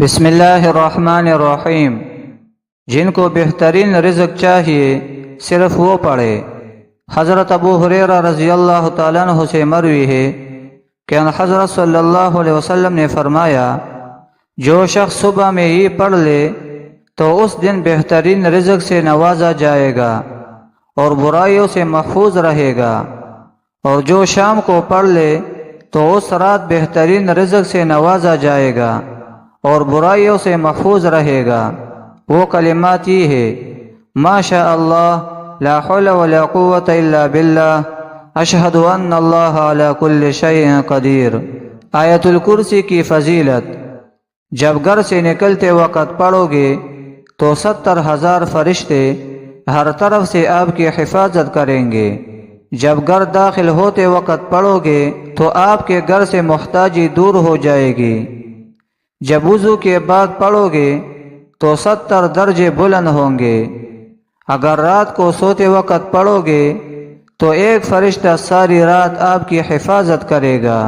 بسم اللہ الرحمن الرحیم۔ جن کو بہترین رزق چاہیے صرف وہ پڑھے۔ حضرت ابو ہریرہ رضی اللہ تعالیٰ عنہ سے مروی ہے کہ حضرت صلی اللہ علیہ وسلم نے فرمایا، جو شخص صبح میں یہ پڑھ لے تو اس دن بہترین رزق سے نوازا جائے گا اور برائیوں سے محفوظ رہے گا، اور جو شام کو پڑھ لے تو اس رات بہترین رزق سے نوازا جائے گا اور برائیوں سے محفوظ رہے گا۔ وہ کلمات یہ ہے: ما شاء اللہ، لا حول ولا قوة الا باللہ، اشہد ان اللہ علی کل شیء قدیر۔ آیت الکرسی کی فضیلت: جب گھر سے نکلتے وقت پڑھو گے تو 70,000 فرشتے ہر طرف سے آپ کی حفاظت کریں گے۔ جب گھر داخل ہوتے وقت پڑھو گے تو آپ کے گھر سے محتاجی دور ہو جائے گی۔ جب وضو کے بعد پڑھو گے تو 70 درجے بلند ہوں گے۔ اگر رات کو سوتے وقت پڑھو گے تو ایک فرشتہ ساری رات آپ کی حفاظت کرے گا۔